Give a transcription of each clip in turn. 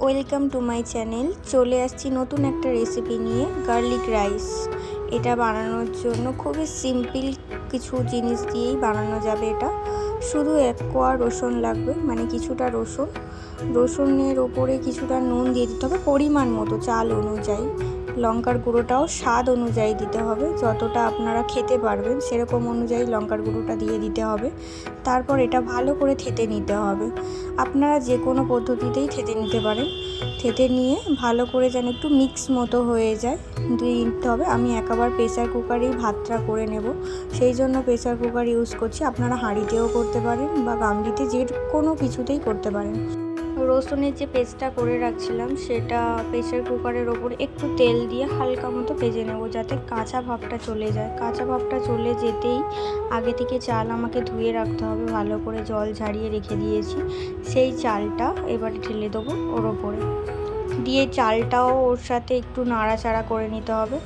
Welcome to my channel. চলে আসছি নতুন একটা রেসিপি নিয়ে, গার্লিক রাইস। এটা বানানোর জন্য খুবই সিম্পল কিছু জিনিস দিয়েই বানানো যাবে। এটা শুধু এক কোয়া রসুন লাগবে, মানে কিছুটা রসুনের ওপরে কিছুটা নুন দিয়ে দিতে হবে পরিমাণ মতো, চাল অনুযায়ী। লঙ্কার গুঁড়োটাও স্বাদ অনুযায়ী দিতে হবে, যতটা আপনারা খেতে পারবেন সেরকম অনুযায়ী লঙ্কার গুঁড়োটা দিয়ে দিতে হবে। তারপর এটা ভালো করে থেতে নিতে হবে। আপনারা যে কোনো পদ্ধতিতেই থেতে নিতে পারেন। থেতে নিয়ে ভালো করে যেন একটু মিক্স মতো হয়ে যায় দিয়ে নিতে হবে। আমি একবার প্রেসার কুকারেই ভাতটা করে নেব, সেই জন্য প্রেসার কুকার ইউজ করছি। আপনারা হাঁড়িতেও করতে পারেন বা গামলিতে, যে কোনো কিছুতেই করতে পারেন। রসুনের যে পেস্টটা করে রাখছিলাম সেটা প্রেসার কুকারের ওপর একটু তেল দিয়ে হালকা মতো ভেজে নেব, যাতে কাঁচা ভাবটা চলে যায়। কাঁচা ভাবটা চলে যেতেই আগে থেকে চাল আমাকে ধুয়ে রাখতে হবে, ভালো করে জল ঝারিয়ে রেখে দিয়েছি। সেই চালটা এবারে ঢেলে দেবো ওর ওপরে, দিয়ে চালটাও ওর সাথে একটু নাড়াচাড়া করে নিতে হবে।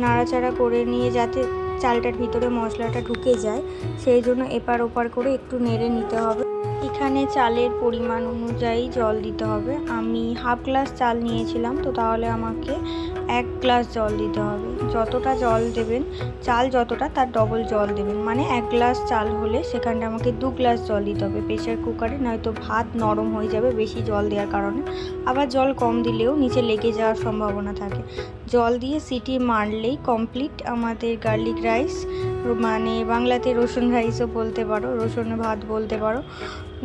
নাড়াচাড়া করে নিয়ে যাতে চালটার ভিতরে মশলাটা ঢুকে যায়, সেই জন্য এপার ওপার করে একটু নেড়ে নিতে হবে। এখানে চালের পরিমাণ অনুযায়ী জল দিতে হবে। আমি হাফ গ্লাস চাল নিয়েছিলাম, তো তাহলে আমাকে 1 গ্লাস জল দিতে হবে। যতটা জল দেবেন, চাল যতটা তার ডবল জল দেবেন, মানে 1 গ্লাস চাল হলে সেখানটা আমাকে 2 গ্লাস জল দিতে হবে প্রেসার কুকারে, নয়তো ভাত নরম হয়ে যাবে বেশি জল দেওয়ার কারণে। আবার জল কম দিলেও নিচে লেগে যাওয়ার সম্ভাবনা থাকে। জল দিয়ে সিটি মারলেই কমপ্লিট আমাদের গার্লিক রাইস, মানে বাংলাতে রসুন রাইসও বলতে পারো, রসুন ভাত বলতে পারো।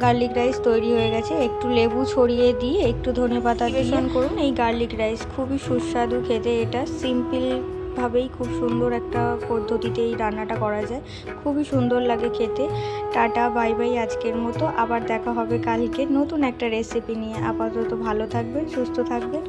গার্লিক রাইস তৈরি হয়ে গেছে। একটু লেবু ছড়িয়ে দিয়ে একটু ধনেপাতা পরিবেশন করুন এই গার্লিক রাইস। খুবই সুস্বাদু খেতে। এটা সিম্পল ভাবেই খুব সুন্দর একটা পদ্ধতিতে এই রান্নাটা করা যায়, খুবই সুন্দর লাগে খেতে। টাটা বাই বাই আজকের মতো, আবার দেখা হবে কালকে নতুন একটা রেসিপি নিয়ে। আপাতত ভালো থাকবেন, সুস্থ থাকবেন।